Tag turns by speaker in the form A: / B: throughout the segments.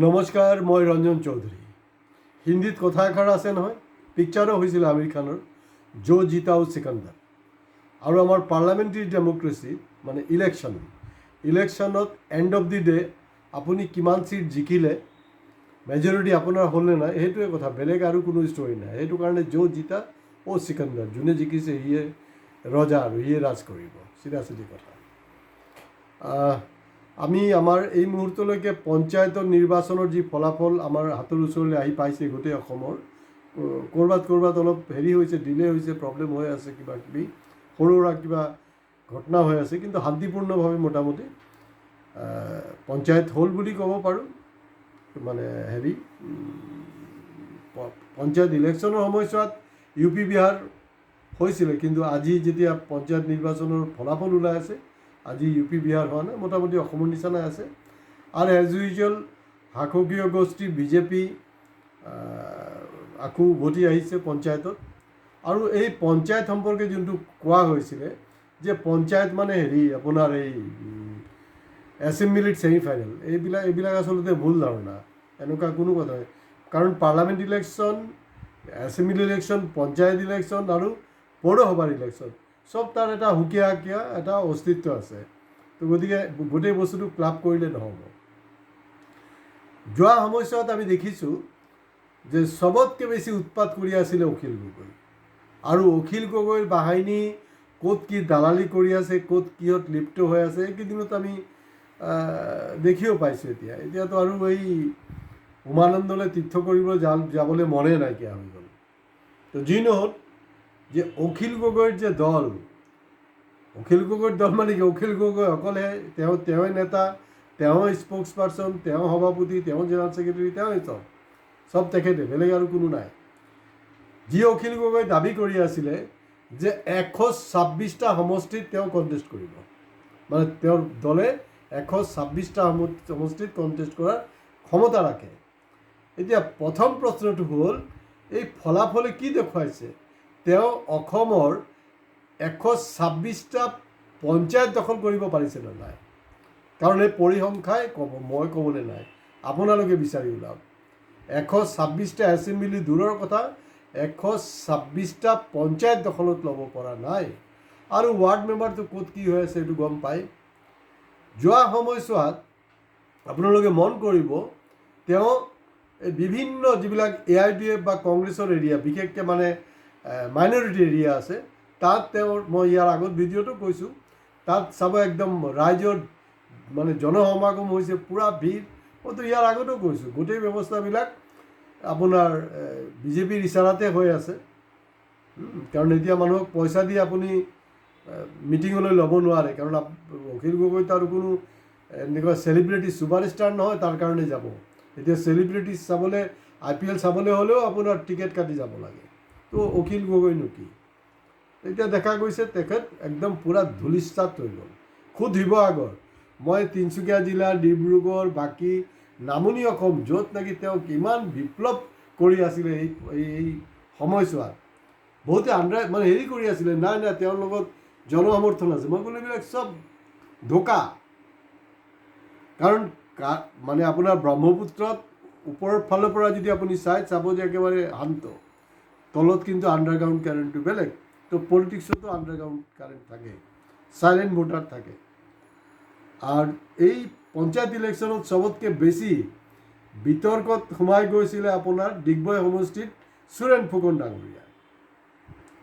A: নমস্কাৰ, মই ৰঞ্জন চৌধুৰী। হিন্দীত কথা এষাৰ আছে নহয়, পিকচাৰো হৈছিল আমিৰ খানৰ, জো জিতাও চিকান্দাৰ। আৰু আমাৰ পাৰ্লামেণ্টাৰী ডেম'ক্ৰেচি মানে ইলেকশ্যনত এণ্ড অফ দি ডে আপুনি কিমান চিট জিকিলে, মেজৰিটি আপোনাৰ হ'লনে নাই, সেইটোৱে কথা, বেলেগ আৰু কোনো ষ্টৰি নাই। সেইটো কাৰণে জো জিতা চিকান্দাৰ, যোনে জিকিছে সিয়ে ৰজা আৰু সিয়ে ৰাজ কৰিব, চিধা কথা। আমি আমাৰ এই মুহূৰ্তলৈকে পঞ্চায়তৰ নিৰ্বাচনৰ যি ফলাফল আমাৰ হাতৰ ওচৰলৈ আহি পাইছে গোটেই অসমৰ, ক'ৰবাত অলপ হেৰি হৈছে, ডিলে হৈছে, প্ৰব্লেম হৈ আছে, কিবা কিবি সৰু সুৰা কিবা ঘটনা হৈ আছে, কিন্তু শান্তিপূৰ্ণভাৱে মোটামুটি পঞ্চায়ত হ'ল বুলি ক'ব পাৰোঁ। মানে পঞ্চায়ত ইলেকশ্যনৰ সময়ছোৱাত ইউ পি বিহাৰ হৈছিলে, কিন্তু আজি যেতিয়া পঞ্চায়ত নিৰ্বাচনৰ ফলাফল ওলাই আছে, আজি ইউ পি বিহাৰ হোৱা নাই, মোটামুটি অসমৰ নিচিনাই আছে। আৰু এজ ইউজুৱেল শাসকীয় গোষ্ঠী বিজেপি আকৌ উভতি আহিছে পঞ্চায়তত। আৰু এই পঞ্চায়ত সম্পৰ্কে যোনটো কোৱা হৈছিলে যে পঞ্চায়ত মানে আপোনাৰ এই এছেম্বলিত ছেমিফাইনেল, এইবিলাক আচলতে ভুল ধাৰণা, এনেকুৱা কোনো কথা নাই। কাৰণ parliament election, assembly election, panchayat election আৰু পৌৰসভাৰ ইলেকশ্যন চব তাৰ এটা সুকীয়া এটা অস্তিত্ব আছে। তো গতিকে গোটেই বস্তুটো ক্লাব কৰিলে নহ'ব। যোৱা সময়ছোৱাত আমি দেখিছোঁ যে চবতকৈ বেছি উৎপাত কৰি আছিলে অখিল গগৈ। আৰু অখিল গগৈৰ বাহিনী ক'ত কি দালালি কৰি আছে, ক'ত কিহত লিপ্ত হৈ আছে, এইকেইদিনত আমি দেখিও পাইছোঁ। এতিয়াতো আৰু এই উমানন্দলৈ তীৰ্থ কৰিব যাবলৈ মনে নাইকিয়া হৈ গ'ল। তো যি নহওক, যে অখিল গগৈৰ যে দল, অখিল গগৈৰ দল মানে কি, অখিল গগৈ অকলে, তেওঁই নেতা, তেওঁ স্প'ক্স পাৰ্চন, তেওঁ সভাপতি, তেওঁ জেনেৰেল ছেক্ৰেটাৰী, তেওঁই চব তেখেতে, বেলেগ আৰু কোনো নাই। যি অখিল গগৈ দাবী কৰি আছিলে যে 126টা সমষ্টিত তেওঁ কণ্টেষ্ট কৰিব, মানে তেওঁৰ দলে 126টা সমষ্টিত কণ্টেষ্ট কৰাৰ ক্ষমতা ৰাখে। এতিয়া প্ৰথম প্ৰশ্নটো হ'ল, এই ফলাফলে কি দেখুৱাইছে? তেওঁ অসমৰ 126টা পঞ্চায়ত দখল কৰিব পাৰিছেনে নাই? কাৰণ এই পৰিসংখ্যাই ক'ব, মই ক'বলৈ নাই, আপোনালোকে বিচাৰি ওলাওক। 126টা এছেম্বলি দূৰৰ কথা, 126টা পঞ্চায়ত দখলত ল'ব পৰা নাই। আৰু ৱাৰ্ড মেম্বাৰটো ক'ত কি হৈ আছে এইটো গম পায়। যোৱা সময়ছোৱাত আপোনালোকে মন কৰিব, তেওঁ এই বিভিন্ন যিবিলাক AIDF বা কংগ্ৰেছৰ এৰিয়া, বিশেষকৈ মানে মাইনৰিটি এৰিয়া আছে, তাত মই ইয়াৰ আগত ভিডিঅ'টো কৈছোঁ, তাত চাব একদম ৰাইজৰ মানে জনসমাগম হৈছে, পূৰা ভিৰ। মইতো ইয়াৰ আগতেও কৈছোঁ, গোটেই ব্যৱস্থাবিলাক আপোনাৰ বিজেপিৰ ইচাৰাতে হৈ আছে। কাৰণ এতিয়া মানুহক পইচা দি আপুনি মিটিঙলৈ ল'ব নোৱাৰে, কাৰণ অখিল গগৈতো আৰু কোনো এনেকুৱা চেলিব্ৰিটি ছুপাৰষ্টাৰ নহয় তাৰ কাৰণে যাব। এতিয়া চেলিব্ৰিটি চাবলৈ, IPL চাবলৈ হ'লেও আপোনাৰ টিকেট কাটি যাব লাগে। তো অখিল গগৈনো কি? এতিয়া দেখা গৈছে তেখেত একদম পূৰা ধূলিসাৎ হৈ গ'ল। খুদ শিৱসাগৰ, মই তিনিচুকীয়া জিলা, ডিব্ৰুগড়, বাকী নামনি অসম, য'ত নেকি তেওঁ কিমান বিপ্লৱ কৰি আছিলে এই সময়ছোৱাত, বহুতে মানে কৰি আছিলে, নাই তেওঁৰ লগত জনসমৰ্থন আছে। মই ক'লো এইবিলাক চব ধোকা। কাৰণ মানে আপোনাৰ ব্ৰহ্মপুত্ৰত ওপৰৰ ফালৰ পৰা যদি আপুনি চাব যে একেবাৰে শান্ত, তলত কিন্তু আণ্ডাৰগ্ৰাউণ্ড কাৰেণ্টটো বেলেগ। তো পলিটিক্সতো আণ্ডাৰগ্ৰাউণ্ড কাৰেণ্ট থাকে, চাইলেণ্ট ভোটাৰ থাকে। আৰু এই পঞ্চায়ত ইলেকশ্যনত চবতকৈ বেছি বিতৰ্কত সোমাই গৈছিলে আপোনাৰ ডিগবৈ সমষ্টিত সুৰেণ ফুকন ডাঙৰীয়া।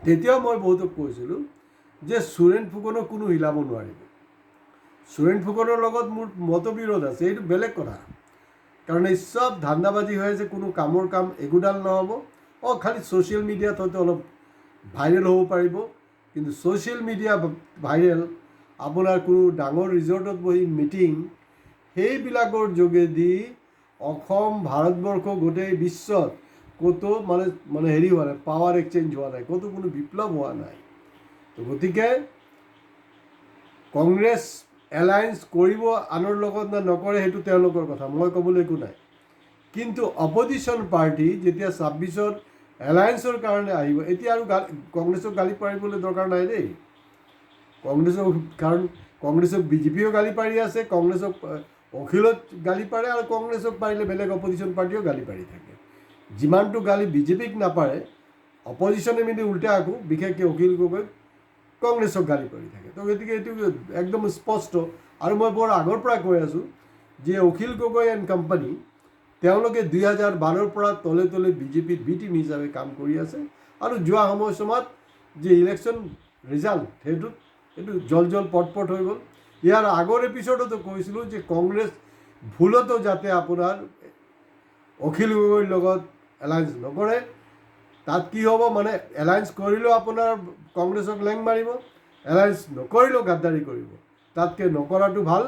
A: তেতিয়াও মই বহুতক কৈছিলোঁ যে সুৰেণ ফুকনক কোনো হিলাব নোৱাৰিব। সুৰেণ ফুকনৰ লগত মোৰ মতবিৰোধ আছে, এইটো বেলেগ কথা। কাৰণ এই চব ধান্দাবাজি হৈ আছে, কোনো কামৰ কাম একোডাল নহ'ব। খালি ছ'চিয়েল মিডিয়াত হয়তো অলপ ভাইৰেল হ'ব পাৰিব, কিন্তু ছ'চিয়েল মিডিয়া ভাইৰেল, আপোনাৰ কোনো ডাঙৰ ৰিজৰ্টত বহি মিটিং, সেইবিলাকৰ যোগেদি অসম, ভাৰতবৰ্ষ, গোটেই বিশ্বত ক'তো মানে হোৱা নাই, পাৱাৰ এক্সেঞ্জ হোৱা নাই, ক'তো কোনো বিপ্লৱ হোৱা নাই। তো গতিকে কংগ্ৰেছ এলায়েন্স কৰিব আনৰ লগত নে নকৰে সেইটো তেওঁলোকৰ কথা, মই ক'বলৈ একো নাই। কিন্তু অপজিশ্যন পাৰ্টি যেতিয়া 26ত এলায়েন্সৰ কাৰণে আহিব, এতিয়া আৰু কংগ্ৰেছক গালি পাৰিবলৈ দৰকাৰ নাই দেই। কাৰণ কংগ্ৰেছক বিজেপিয়েও গালি পাৰি আছে, কংগ্ৰেছক অখিলত গালি পাৰে আৰু কংগ্ৰেছক পাৰিলে বেলেগ অপজিশ্যন পাৰ্টিও গালি পাৰি থাকে। যিমানটো গালি বিজেপিক নাপাৰে, অপজিশ্যনে মিলি উল্টা আকৌ বিশেষকৈ অখিল গগৈ কংগ্ৰেছক গালি পাৰি থাকে। তো গতিকে এইটো একদম স্পষ্ট। আৰু মই বৰ আগৰ পৰা কৈ আছোঁ যে অখিল গগৈ এণ্ড কোম্পানী তেওঁলোকে 2012 পৰা তলে তলে বিজেপিৰ বি টিম হিচাপে কাম কৰি আছে। আৰু যোৱা সময়ছোৱাত যে ইলেকশ্যন ৰিজাল্ট সেইটো জল পটপট হৈ গ'ল। ইয়াৰ আগৰ এপিছডতো কৈছিলোঁ যে কংগ্ৰেছ ভুলতো যাতে আপোনাৰ অখিল গগৈৰ লগত এলায়েন্স নকৰে। তাত কি হ'ব, মানে এলায়েন্স কৰিলেও আপোনাৰ কংগ্ৰেছক লেং মাৰিব, এলায়েন্স নকৰিলেও গাদ্দাৰী কৰিব। তাতকৈ নকৰাটো ভাল।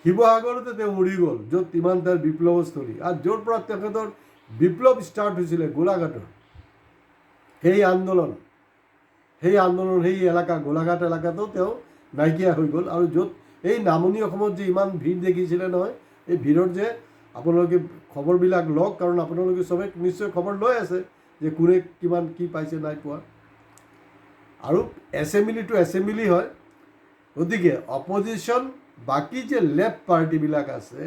A: শিৱসাগৰতে তেওঁ উৰি গ'ল, য'ত ইমান তাৰ বিপ্লৱস্থলী, আৰু য'ৰ পৰা তেখেতৰ বিপ্লৱ ষ্টাৰ্ট হৈছিলে গোলাঘাটৰ সেই আন্দোলন, সেই এলেকা গোলাঘাট এলেকাতো তেওঁ নাইকিয়া হৈ গ'ল। আৰু য'ত এই নামনি অসমত যে ইমান ভিৰ দেখিছিলে নহয়, এই ভিৰত যে আপোনালোকে খবৰবিলাক লওক, কাৰণ আপোনালোকে চবে নিশ্চয় খবৰ লৈ আছে যে কোনে কিমান কি পাইছে নাই পোৱা। আৰু এছেম্বলিটো এছেম্বলি হয়, গতিকে অপজিশ্যন বাকী যে লেফ্ট পাৰ্টিবিলাক আছে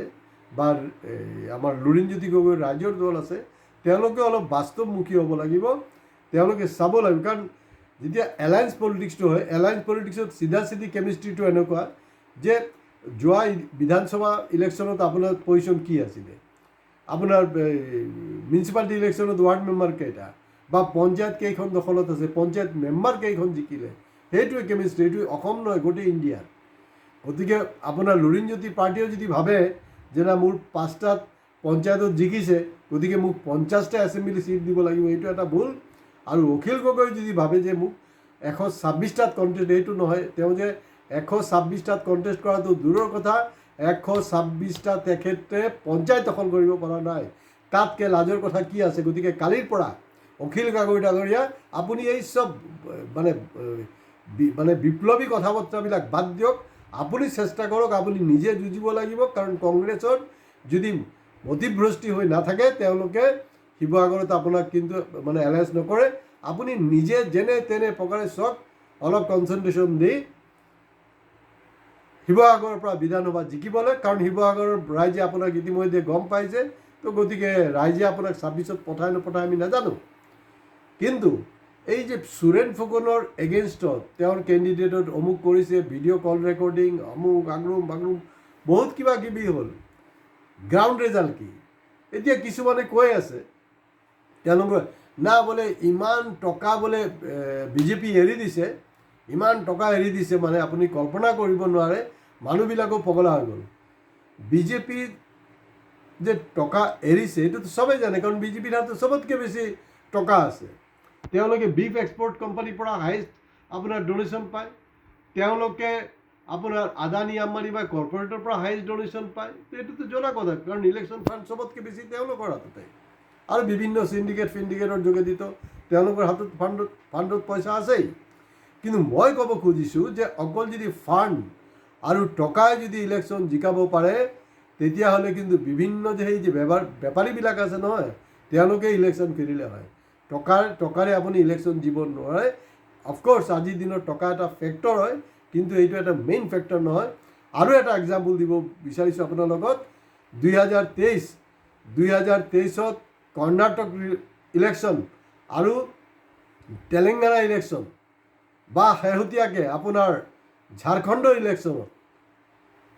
A: বা আমাৰ লুৰিণজ্যোতি গগৈৰ ৰাইজৰ দল আছে, তেওঁলোকে অলপ বাস্তৱমুখী হ'ব লাগিব। তেওঁলোকে চাব লাগিব, কাৰণ যেতিয়া এলায়েন্স পলিটিক্সটো হয়, এলায়েন্স পলিটিক্সত চিধা কেমিষ্ট্ৰিটো এনেকুৱা যে যোৱা বিধানসভা ইলেকশ্যনত আপোনাৰ পজিশ্যন কি আছিলে, আপোনাৰ মিউনিচিপালিটি ইলেকশ্যনত ৱাৰ্ড মেম্বাৰ কেইটা বা পঞ্চায়ত কেইখন দখলত আছে, পঞ্চায়ত মেম্বাৰ কেইখন জিকিলে, সেইটোৱে কেমিষ্ট্ৰি। এইটো অসম নহয়, গোটেই ইণ্ডিয়াত। গতিকে আপোনাৰ লুৰিণজ্যোতি পাৰ্টিয়েও যদি ভাবে যে না মোৰ 5টাত পঞ্চায়তত জিকিছে, গতিকে মোক 50টা এছেম্বলি চিট দিব লাগিব, এইটো এটা ভুল। আৰু অখিল গগৈ যদি ভাবে যে মোক 126টাত কণ্টেষ্ট, এইটো নহয়। তেওঁ যে 126টাত কণ্টেষ্ট কৰাটো দূৰৰ কথা, 126টা তেখেতে পঞ্চায়ত দখল কৰিব পৰা নাই, তাতকৈ লাজৰ কথা কি আছে। গতিকে কালিৰ পৰা অখিল গগৈ ডাঙৰীয়া, আপুনি এই চব মানে বিপ্লৱী কথা বতৰাবিলাক বাদ দিয়ক। আপুনি চেষ্টা কৰক, আপুনি নিজে যুঁজিব লাগিব। কাৰণ কংগ্ৰেছৰ যদি মতিভ্ৰষ্টি হৈ নাথাকে, তেওঁলোকে শিৱসাগৰত আপোনাক কিন্তু মানে এলায়েন্স নকৰে। আপুনি নিজে যেনে তেনে প্ৰকাৰে চাওক, অলপ কনচেনট্ৰেশ্যন দি শিৱসাগৰৰ পৰা বিধানসভা জিকিবলৈ। কাৰণ শিৱসাগৰৰ ৰাইজে আপোনাক ইতিমধ্যে গম পাইছে। তো গতিকে ৰাইজে আপোনাক 26ত পঠাই নপঠাই আমি নাজানো। কিন্তু এই যে সুৰেন ফুকনৰ এগেইনষ্টত তেওঁৰ কেণ্ডিডেটত অমুক কৰিছে, ভিডিঅ' কল ৰেকৰ্ডিং, অমুক আগৰুম বাগৰুম বহুত কিবা কিবি হ'ল, গ্ৰাউণ্ড ৰিজাল্ট কি? এতিয়া কিছুমানে কৈ আছে তেওঁলোকে না বোলে ইমান টকা বোলে বিজেপি এৰি দিছে, ইমান টকা এৰি দিছে, মানে আপুনি কল্পনা কৰিব নোৱাৰে, মানুহবিলাকো পগলা হৈ গ'ল। বিজেপি যে টকা এৰিছে এইটোতো চবেই জানে, কাৰণ বিজেপিৰ হাতত চবতকৈ বেছি টকা আছে। তেওঁলোকে বিফ এক্সপৰ্ট কোম্পানীৰ পৰা হাইষ্ট আপোনাৰ ডনেশ্যন পায়, তেওঁলোকে আপোনাৰ আদানী আম্বানী বা কৰ্পৰেটৰ পৰা হাইষ্ট ডনেশ্যন পায়। তো এইটোতো জনা কথা, কাৰণ ইলেকশ্যন ফাণ্ড চবতকৈ বেছি তেওঁলোকৰ হাততে। আৰু বিভিন্ন ফিণ্ডিকেটৰ যোগেদিতো তেওঁলোকৰ হাতত ফাণ্ডত পইচা আছেই। কিন্তু মই ক'ব খুজিছোঁ যে অকল যদি ফাণ্ড আৰু টকাই যদি ইলেকশ্যন জিকাব পাৰে, তেতিয়াহ'লে কিন্তু বিভিন্ন যে সেই যে বেপাৰীবিলাক আছে নহয়, তেওঁলোকে ইলেকশ্যন খেলিলে হয়। টকাৰে আপুনি ইলেকশ্যন জিকিব নোৱাৰে। অফক'ৰ্ছ আজিৰ দিনত টকা এটা ফেক্টৰ হয়, কিন্তু এইটো এটা মেইন ফেক্টৰ নহয়। আৰু এটা এক্সাম্পল দিব বিচাৰিছোঁ আপোনাৰ লগত। 2023ত কৰ্ণাটক ইলেকশ্যন আৰু তেলেংগানা ইলেকশ্যন বা শেহতীয়াকৈ আপোনাৰ ঝাৰখণ্ডৰ ইলেকশ্যনত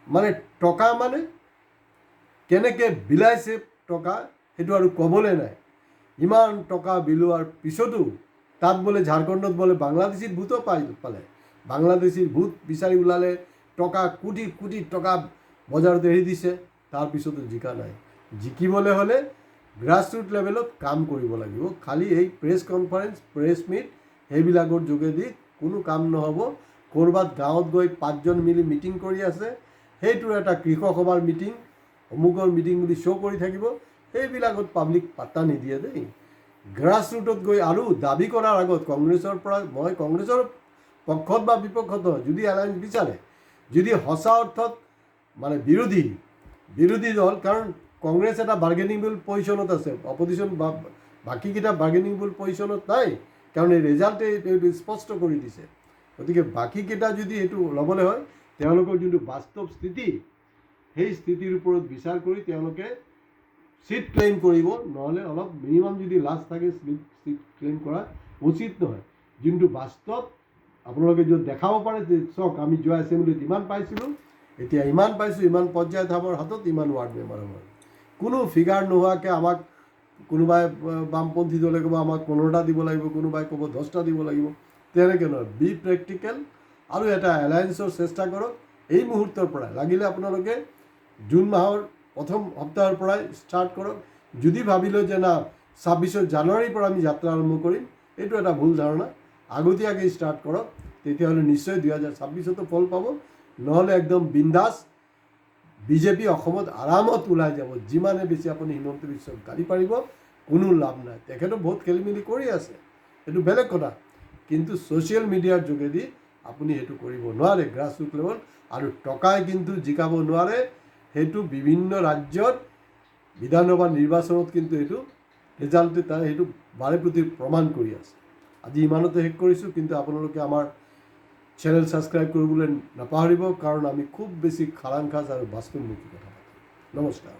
A: মানে টকা মানে কেনেকৈ বিলাইছে টকা, সেইটো আৰু ক'বলৈ নাই। ইমান টকা বিলোৱাৰ পিছতো তাত বোলে ঝাৰখণ্ডত বোলে বাংলাদেশীৰ ভোটো পালে, বাংলাদেশীৰ ভোট বিচাৰি ওলালে, টকা কোটি কোটি টকা বজাৰত এৰি দিছে, তাৰপিছতো জিকা নাই। জিকিবলৈ হ'লে গ্ৰাছৰুট লেভেলত কাম কৰিব লাগিব। খালি এই প্ৰেছ কনফাৰেঞ্চ, প্ৰেছ মিট সেইবিলাকৰ যোগেদি কোনো কাম নহ'ব। ক'ৰবাত গাঁৱত গৈ 5জন মিলি মিটিং কৰি আছে, সেইটোৰ এটা কৃষক সভাৰ মিটিং, অমুকৰ মিটিং বুলি শ্ব' কৰি থাকিব, সেইবিলাকত পাব্লিক পাত্তা নিদিয়ে দেই। গ্ৰাছৰুটত গৈ আৰু দাবী কৰাৰ আগত কংগ্ৰেছৰ পৰা, মই কংগ্ৰেছৰ পক্ষত বা বিপক্ষত নহয়, যদি এলায়েন্স বিচাৰে, যদি সঁচা অৰ্থত মানে বিৰোধী দল, কাৰণ কংগ্ৰেছ এটা বাৰ্গেনিংবল পজিশ্যনত আছে, অপজিশ্যন বা বাকীকেইটা বাৰ্গেনিংবল পজিশ্যনত নাই, কাৰণ এই ৰিজাল্টে এইটো স্পষ্ট কৰি দিছে। গতিকে বাকীকেইটা যদি এইটো ল'বলৈ হয়, তেওঁলোকৰ যোনটো বাস্তৱ স্থিতি, সেই স্থিতিৰ ওপৰত বিচাৰ কৰি তেওঁলোকে ছিট ক্লেইম কৰিব, নহ'লে অলপ মিনিমাম যদি লাজ থাকে ছিট ক্লেইম কৰা উচিত নহয়। যোনটো বাস্তৱ আপোনালোকে য'ত দেখাব পাৰে যে চাওক আমি যোৱা এছেম্বলিত ইমান পাইছিলোঁ, এতিয়া ইমান পাইছোঁ, ইমান পঞ্চায়ত আমাৰ হাতত, ইমান ৱাৰ্ড মেম্বাৰ আমাৰ। কোনো ফিগাৰ নোহোৱাকৈ আমাক কোনোবাই বামপন্থী দলে ক'ব আমাক 15টা দিব লাগিব, কোনোবাই ক'ব 10টা দিব লাগিব, তেনেকৈ নহয়। বি প্ৰেক্টিকেল আৰু এটা এলায়েন্সৰ চেষ্টা কৰক এই মুহূৰ্তৰ পৰাই। লাগিলে আপোনালোকে জুন মাহৰ প্ৰথম সপ্তাহৰ পৰাই ষ্টাৰ্ট কৰক। যদি ভাবিলোঁ যে না 26 জানুৱাৰীৰ পৰা আমি যাত্ৰা আৰম্ভ কৰিম, এইটো এটা ভুল ধাৰণা। আগতীয়াকৈ ষ্টাৰ্ট কৰক, তেতিয়াহ'লে নিশ্চয় 2026তো ফল পাব। নহ'লে একদম বিন্দাছ বিজেপি অসমত আৰামত ওলাই যাব। যিমানে বেছি আপুনি হিমন্ত বিশ্বক গালি পাৰিব কোনো লাভ নাই। তেখেতে বহুত খেলি মেলি কৰি আছে, সেইটো বেলেগ কথা, কিন্তু ছ'চিয়েল মিডিয়াৰ যোগেদি আপুনি সেইটো কৰিব নোৱাৰে গ্ৰাছৰুট লেভেল। আৰু টকাই কিন্তু জিকাব নোৱাৰে, সেইটো বিভিন্ন ৰাজ্যত বিধানসভা নিৰ্বাচনত কিন্তু এইটো ৰিজাল্টে তাৰ সেইটো বাৰে প্ৰতি প্ৰমাণ কৰি আছে। আজি ইমানতে শেষ কৰিছোঁ, কিন্তু আপোনালোকে আমাৰ চেনেল ছাবস্ক্ৰাইব কৰিবলৈ নাপাহৰিব, কাৰণ আমি খুব বেছি খাৰাং খাজ আৰু বাস্তৱমুখী কথা পাতিম। নমস্কাৰ।